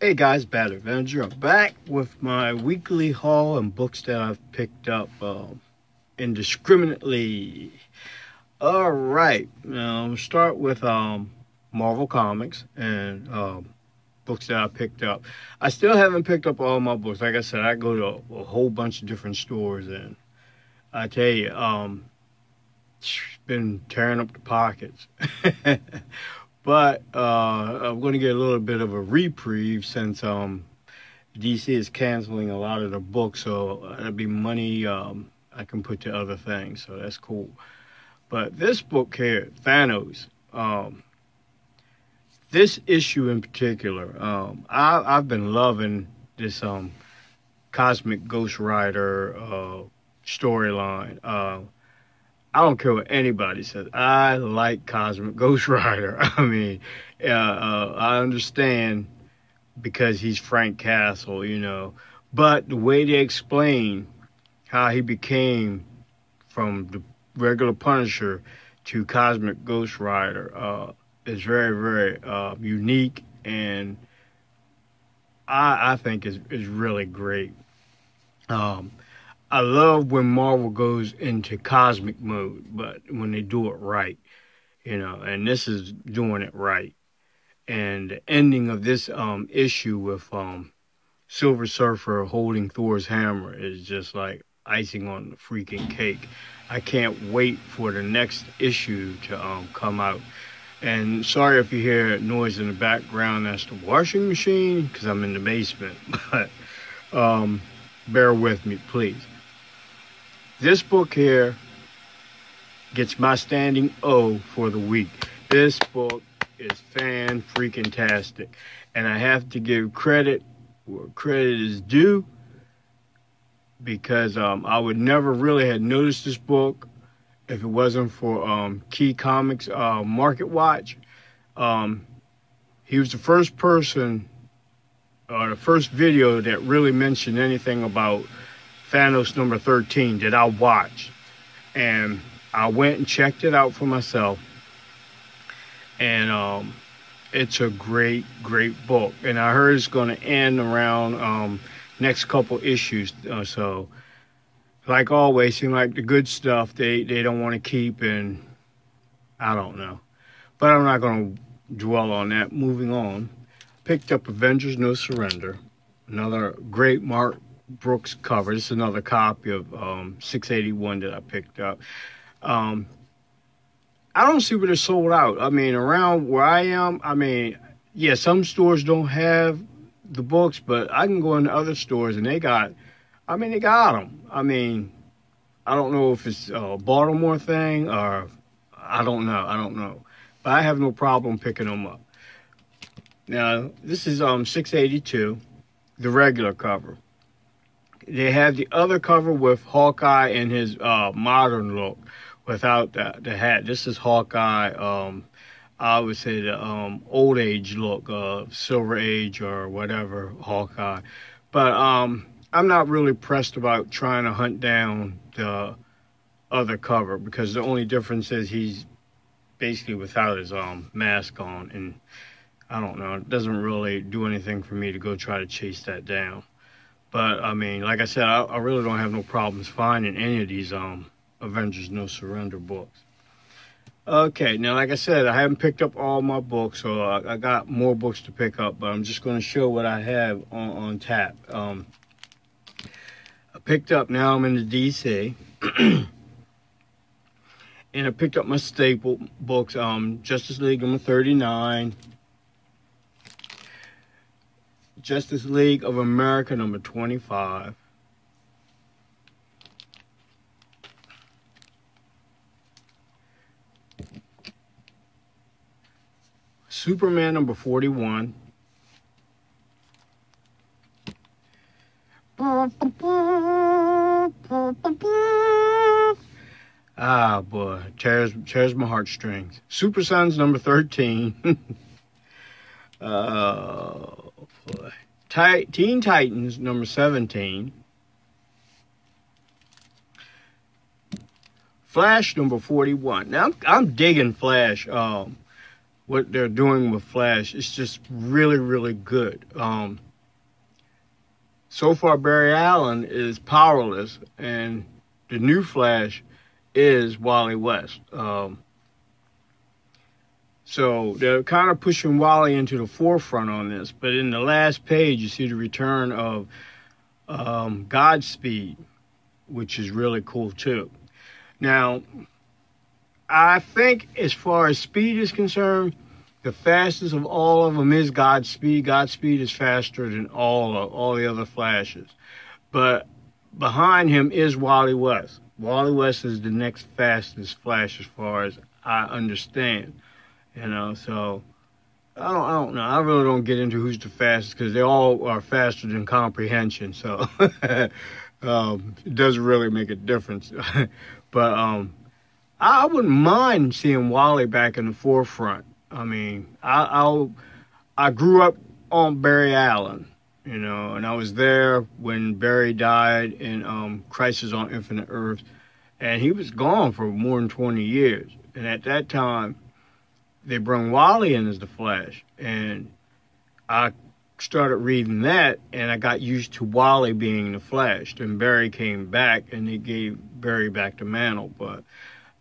Hey guys, Bad Avenger. I'm back with my weekly haul and books that I've picked up indiscriminately. All right, now start with Marvel Comics and books that I picked up. I still haven't picked up all my books. Like I said, I go to a whole bunch of different stores, and I tell you, it's been tearing up the pockets. But I'm going to get a little bit of a reprieve since DC is canceling a lot of the books, so that'll be money I can put to other things, so that's cool. But this book here, Thanos, this issue in particular, I've been loving this Cosmic Ghost Rider storyline. I don't care what anybody says. I like Cosmic Ghost Rider. I mean, I understand because he's Frank Castle, but the way they explain how he became from the regular Punisher to Cosmic Ghost Rider is very, very unique, and I think is really great. I love when Marvel goes into cosmic mode, but when they do it right, and this is doing it right. And the ending of this issue with Silver Surfer holding Thor's hammer is just like icing on the freaking cake. I can't wait for the next issue to come out. And sorry if you hear noise in the background, that's the washing machine, because I'm in the basement. But bear with me, please. This book here gets my standing O for the week. This book is fan-freaking-tastic. And I have to give credit where credit is due, because I would never really have noticed this book if it wasn't for Key Comics Market Watch. He was the first person, or the first video that really mentioned anything about Thanos number 13 that I watched. And I went and checked it out for myself. And it's a great, great book. And I heard it's going to end around next couple issues. So, like always, seem like the good stuff they don't want to keep, and I don't know. But I'm not going to dwell on that. Moving on. Picked up Avengers No Surrender. Another great Mark Brooks cover. This is another copy of 681 that I picked up. I don't see where they're sold out. I mean, around where I am, yeah, some stores don't have the books, but I can go into other stores and they got them. I mean, I don't know if it's a Baltimore thing or I don't know. But I have no problem picking them up. Now, this is 682, the regular cover. They have the other cover with Hawkeye in his modern look without the hat. This is Hawkeye, I would say the old age look, Silver Age or whatever, Hawkeye. But I'm not really pressed about trying to hunt down the other cover, because the only difference is he's basically without his mask on, and I don't know, it doesn't really do anything for me to go try to chase that down. But, I mean, like I said, I really don't have no problems finding any of these Avengers No Surrender books. Okay, now, like I said, I haven't picked up all my books, so I got more books to pick up, but I'm just going to show what I have on tap. I picked up, now I'm in the DC, and I picked up my staple books, Justice League number 39, Justice League of America number 25. Superman number 41. Ah, boy, tears my heartstrings. Super Sons number 13. Oh, boy. Teen Titans number 17. Flash number 41. Now I'm digging Flash. what they're doing with Flash is just really, really good. So far, Barry Allen is powerless, and the new Flash is Wally West. So they're kind of pushing Wally into the forefront on this. But in the last page, you see the return of Godspeed, which is really cool too. Now, I think as far as speed is concerned, the fastest of all of them is Godspeed. Godspeed is faster than all the other Flashes. But behind him is Wally West. Wally West is the next fastest Flash as far as I understand. So I don't know. I really don't get into who's the fastest because they all are faster than comprehension. So it doesn't really make a difference. But I wouldn't mind seeing Wally back in the forefront. I mean, I grew up on Barry Allen, and I was there when Barry died in Crisis on Infinite Earths, and he was gone for more than 20 years. And at that time, they brought Wally in as the Flash, and I started reading that, and I got used to Wally being the Flash. Then Barry came back, and they gave Barry back the mantle. But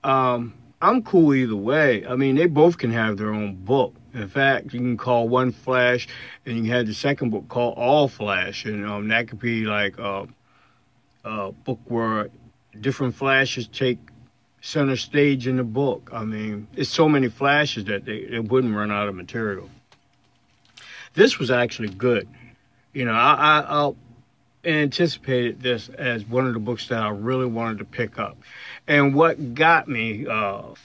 I'm cool either way. I mean, they both can have their own book. In fact, you can call one Flash, and you can have the second book called All Flash, and that could be like a book where different Flashes take center stage in the book. I mean, it's so many Flashes that they wouldn't run out of material. This was actually good. I anticipated this as one of the books that I really wanted to pick up. And what got me,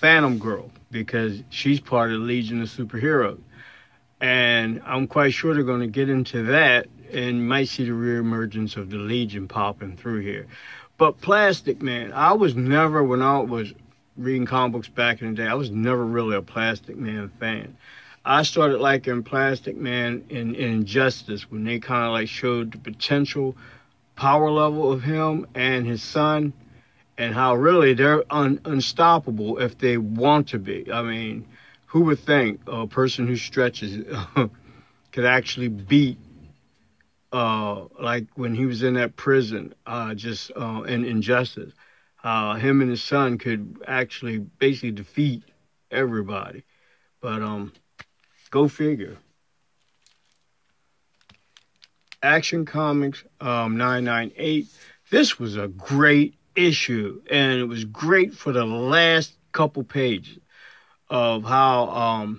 Phantom Girl, because she's part of the Legion of Superheroes. And I'm quite sure they're going to get into that, and you might see the reemergence of the Legion popping through here. But Plastic Man, I was never, when I was reading comic books back in the day, I was never really a Plastic Man fan. I started liking Plastic Man in Injustice when they kind of like showed the potential power level of him and his son, and how really they're unstoppable if they want to be. I mean, who would think a person who stretches could actually beat like when he was in that prison, in Injustice, him and his son could actually basically defeat everybody. But go figure. Action Comics 998. This was a great issue, and it was great for the last couple pages of how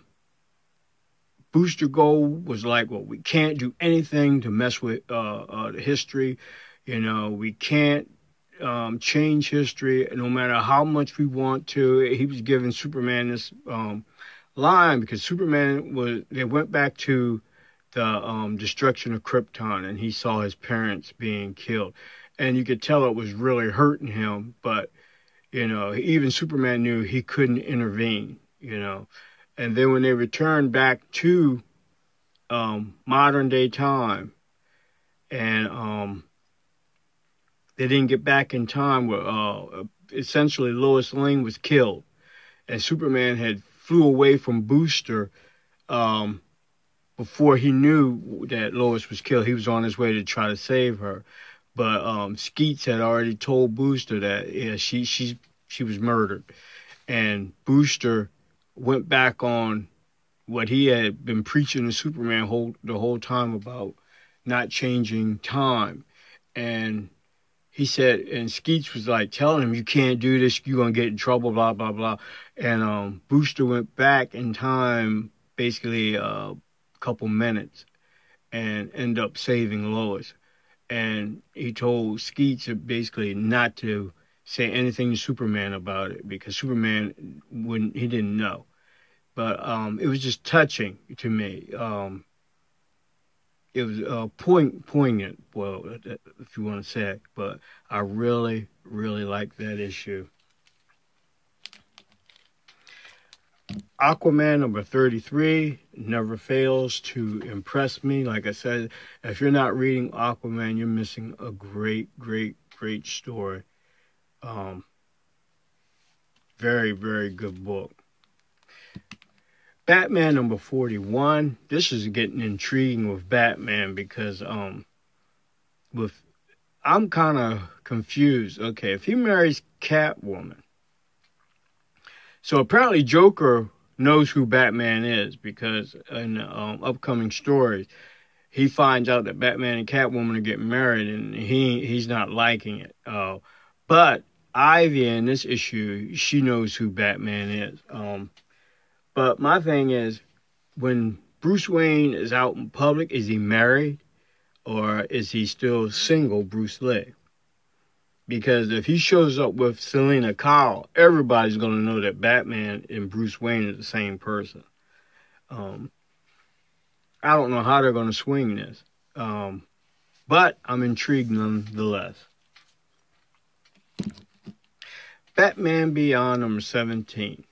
Booster Gold was like, well, we can't do anything to mess with the history. We can't change history no matter how much we want to. He was giving Superman this line because they went back to the destruction of Krypton, and he saw his parents being killed. And you could tell it was really hurting him, but, even Superman knew he couldn't intervene, And then when they returned back to modern day time, and they didn't get back in time where essentially Lois Lane was killed, and Superman had flew away from Booster before he knew that Lois was killed. He was on his way to try to save her. But Skeets had already told Booster that she was murdered. And Booster went back on what he had been preaching to Superman the whole time about not changing time. And he said, and Skeets was like telling him, you can't do this, you're going to get in trouble, blah, blah, blah. And Booster went back in time basically a couple minutes and ended up saving Lois. And he told Skeets basically not to say anything to Superman about it because Superman he didn't know. But it was just touching to me. It was poignant, well, if you want to say it. But I really, really liked that issue. Aquaman number 33 never fails to impress me. Like I said, if you're not reading Aquaman, you're missing a great, great, great story. Very, very good book. Batman number 41. This is getting intriguing with Batman because with I'm kind of confused. Okay, if he marries Catwoman, so apparently Joker knows who Batman is because in upcoming stories he finds out that Batman and Catwoman are getting married, and he's not liking it. But Ivy in this issue, she knows who Batman is. But my thing is, when Bruce Wayne is out in public, is he married or is he still single, Bruce Lee? Because if he shows up with Selena Kyle, everybody's going to know that Batman and Bruce Wayne are the same person. I don't know how they're going to swing this. But I'm intrigued nonetheless. Batman Beyond number 17.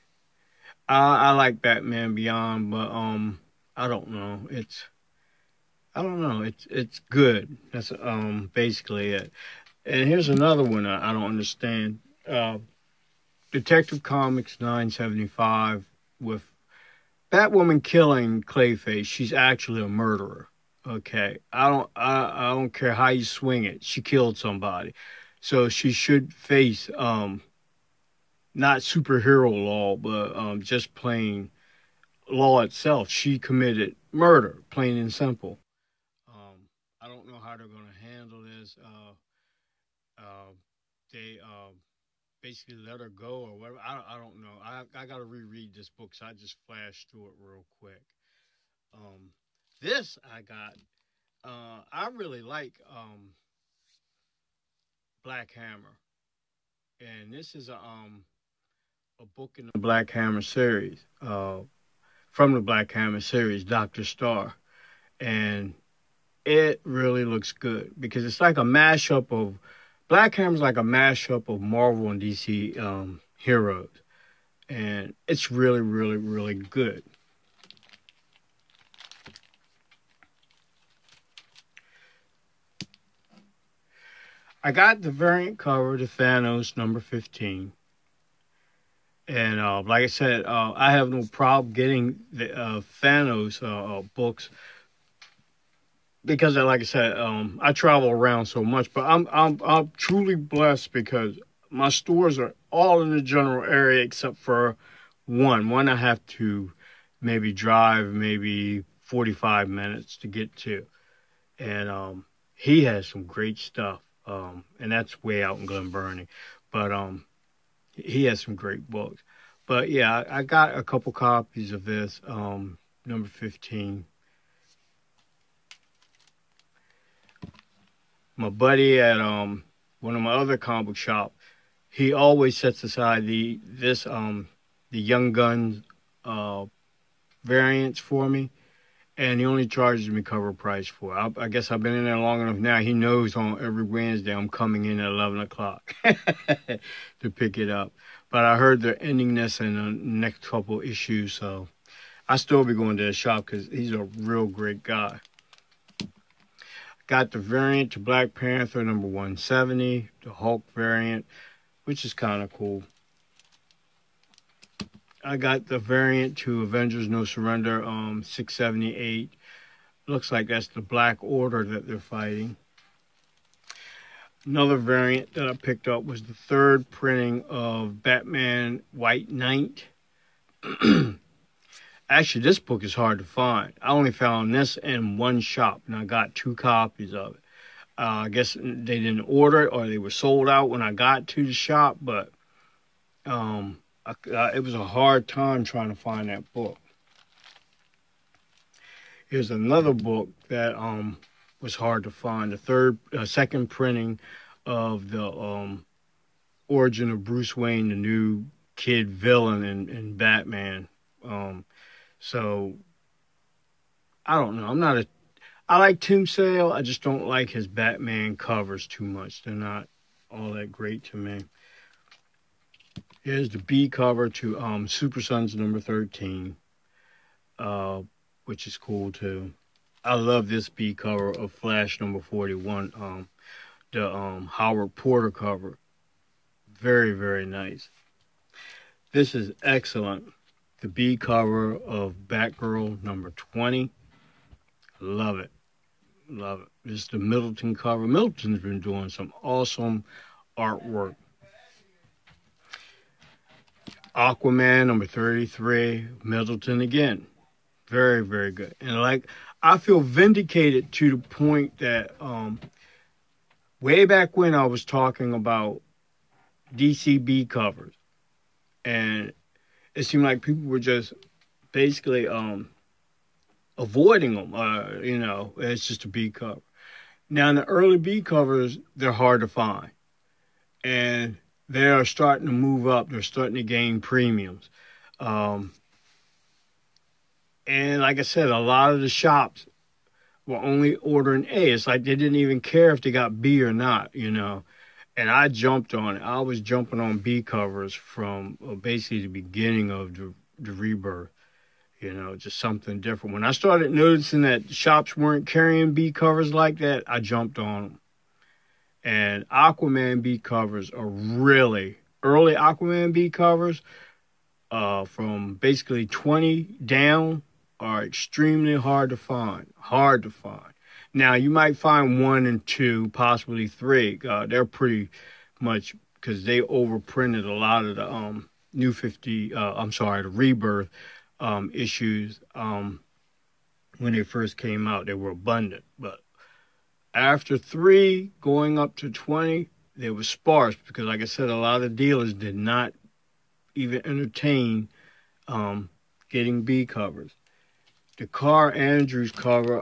I like Batman Beyond, but I don't know. It's good. That's basically it. And here's another one I don't understand. Detective Comics 975 with Batwoman killing Clayface. She's actually a murderer. Okay, I don't care how you swing it. She killed somebody, so she should face not superhero law, but just plain law itself. She committed murder, plain and simple. I don't know how they're going to handle this. They basically let her go or whatever. I don't know. I got to reread this book, so I just flashed through it real quick. This I got. I really like Black Hammer, and this is a book in the Black Hammer series. From the Black Hammer series, Dr. Star, and it really looks good because it's like a mashup of Black Hammer's like a mashup of Marvel and DC heroes, and it's really, really, really good. I got the variant cover to Thanos number 15. And like I said, I have no problem getting the Thanos books because, like I said, I travel around so much. But I'm truly blessed because my stores are all in the general area except for one. One I have to maybe drive maybe 45 minutes to get to, and he has some great stuff. And that's way out in Glen Burnie, but he has some great books. But yeah, I got a couple copies of this, number 15. My buddy at one of my other comic book shop, he always sets aside the Young Guns variants for me, and he only charges me cover price for it. I guess I've been in there long enough now. He knows on every Wednesday I'm coming in at 11 o'clock to pick it up. But I heard they're ending this in the next couple issues, so I still be going to the shop because he's a real great guy. Got the variant to Black Panther number 170, the Hulk variant, which is kind of cool. I got the variant to Avengers No Surrender 678. Looks like that's the Black Order that they're fighting. Another variant that I picked up was the third printing of Batman White Knight. Actually, this book is hard to find. I only found this in one shop, and I got 2 copies of it. I guess they didn't order it, or they were sold out when I got to the shop, but it was a hard time trying to find that book. Here's another book that was hard to find. The second printing of the origin of Bruce Wayne, the new kid villain in Batman. So I don't know. I like Tim Sale. I just don't like his Batman covers too much. They're not all that great to me. Here's the B cover to Super Sons number 13, which is cool too. I love this B cover of Flash number 41, the Howard Porter cover. Very, very nice. This is excellent. the B cover of Batgirl number 20. Love it. Love it. This is the Middleton cover. Middleton's been doing some awesome artwork. Aquaman number 33, Middleton again. Very, very good. And like, I feel vindicated to the point that way back when I was talking about DCB covers, and it seemed like people were just basically avoiding them. It's just a B cover. Now, in the early B covers, they're hard to find. And they are starting to move up. They're starting to gain premiums. And like I said, a lot of the shops were only ordering A. It's like they didn't even care if they got B or not, And I jumped on it. I was jumping on B covers from basically the beginning of the rebirth. Just something different. When I started noticing that shops weren't carrying B covers like that, I jumped on them. And Aquaman B covers are really, early Aquaman B covers from basically 20 down are extremely hard to find. Hard to find. Now, you might find 1 and 2, possibly 3. They're pretty much, because they overprinted a lot of the the Rebirth issues when they first came out. They were abundant. But after 3, going up to 20, they were sparse because, like I said, a lot of dealers did not even entertain getting B covers. The Carl Andrews cover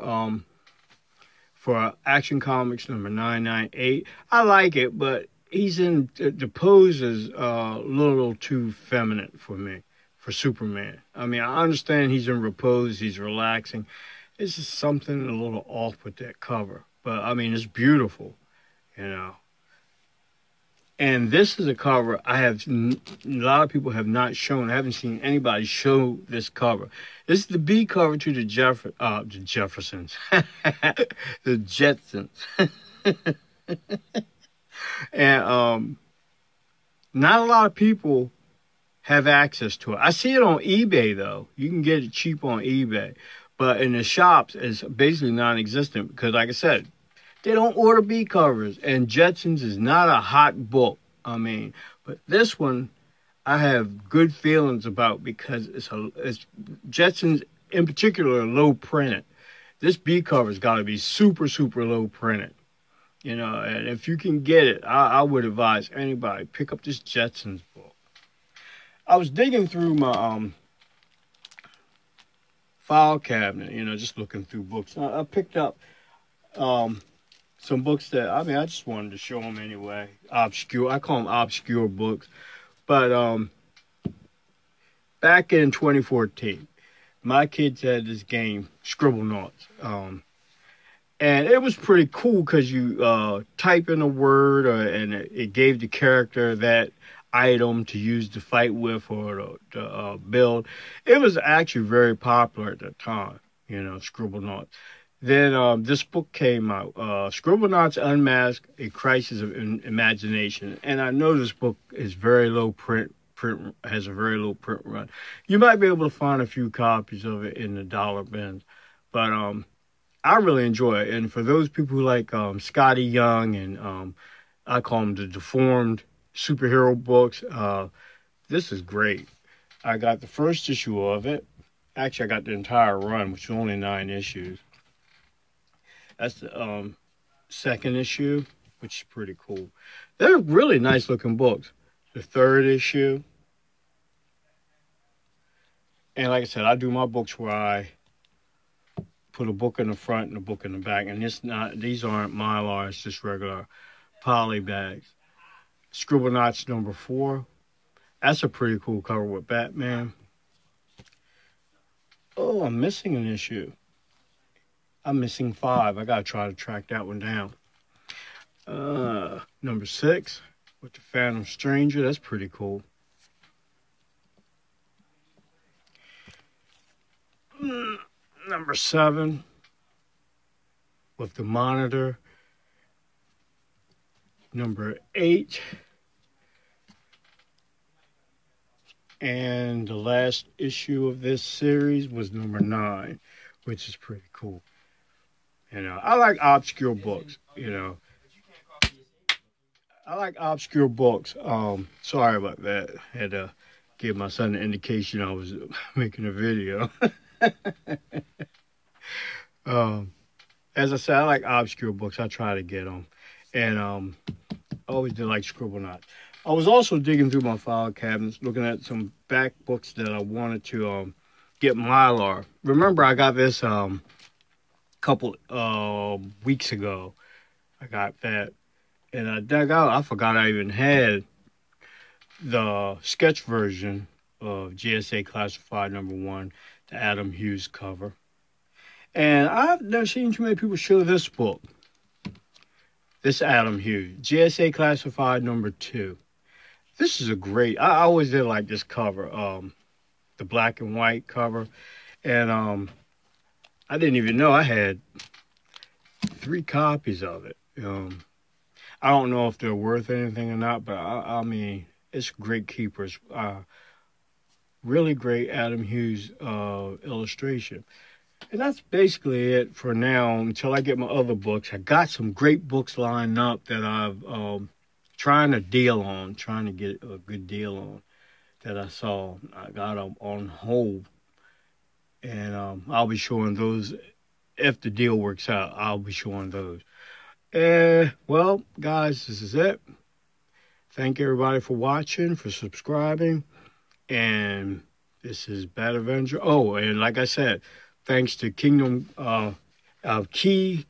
for Action Comics number 998, I like it, but the pose is a little too feminine for me, for Superman. I mean, I understand he's in repose, he's relaxing. It's just something a little off with that cover. But, I mean, it's beautiful, And this is a cover a lot of people have not shown. I haven't seen anybody show this cover. This is the B cover to the Jeffersons. The Jetsons. And not a lot of people have access to it. I see it on eBay, though. You can get it cheap on eBay. But in the shops, it's basically non-existent because, like I said, they don't order B covers. And Jetsons is not a hot book. I mean, but this one I have good feelings about because it's Jetsons in particular are low printed. This B cover's got to be super, super low printed. And if you can get it, I would advise anybody, pick up this Jetsons book. I was digging through my file cabinet, just looking through books. I picked up some books that, I just wanted to show them anyway. Obscure, I call them obscure books. But back in 2014, my kids had this game, Scribblenauts. And it was pretty cool because you type in a word and it gave the character that item to use to fight with or to build. It was actually very popular at the time, Scribblenauts. Then this book came out, Scribblenauts Unmasked, A Crisis of Imagination. And I know this book is very low print has a very low print run. You might be able to find a few copies of it in the dollar bins. But I really enjoy it. And for those people who like Scotty Young and I call them the deformed superhero books, this is great. I got the first issue of it. Actually, I got the entire run, which is only 9 issues. That's the second issue, which is pretty cool. They're really nice looking books. The third issue. And like I said, I do my books where I put a book in the front and a book in the back. And these aren't Mylar, it's just regular poly bags. Scribblenauts number 4. That's a pretty cool cover with Batman. Oh, I'm missing an issue. I'm missing 5. I got to try to track that one down. Number 6 with the Phantom Stranger. That's pretty cool. Number 7 with the Monitor. Number 8. and the last issue of this series was number 9, which is pretty cool. I like obscure books. I like obscure books. Sorry about that. Had to give my son an indication I was making a video. um, as I said, I like obscure books. I try to get them, and I always did like Scribblenauts. I was also digging through my file cabinets, looking at some back books that I wanted to get Mylar. Remember, I got this couple weeks ago. I got that, and I dug out. I forgot I even had the sketch version of GSA Classified #1, the Adam Hughes cover. And I've never seen too many people show this book. This Adam Hughes, GSA Classified #2. This is a great, I always did like this cover, the black and white cover. And I didn't even know I had 3 copies of it. I don't know if they're worth anything or not, but I mean, it's great keepers. Really great Adam Hughes illustration. And that's basically it for now until I get my other books. I got some great books lined up that I've trying to get a good deal on that I saw. I got them on hold. And I'll be showing those. If the deal works out, I'll be showing those. Well, guys, this is it. Thank everybody for watching, for subscribing. And this is Bad Avenger. Oh, and like I said, thanks to Kingdom Key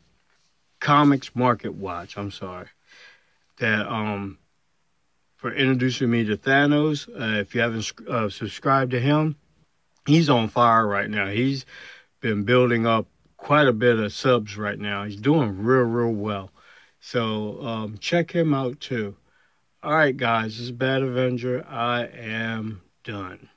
Comics Market Watch. I'm sorry. That for introducing me to Thanos. If you haven't subscribed to him, he's on fire right now. He's been building up quite a bit of subs right now. He's doing real well. So check him out too. All right, guys, this is Bad Avenger. I am done.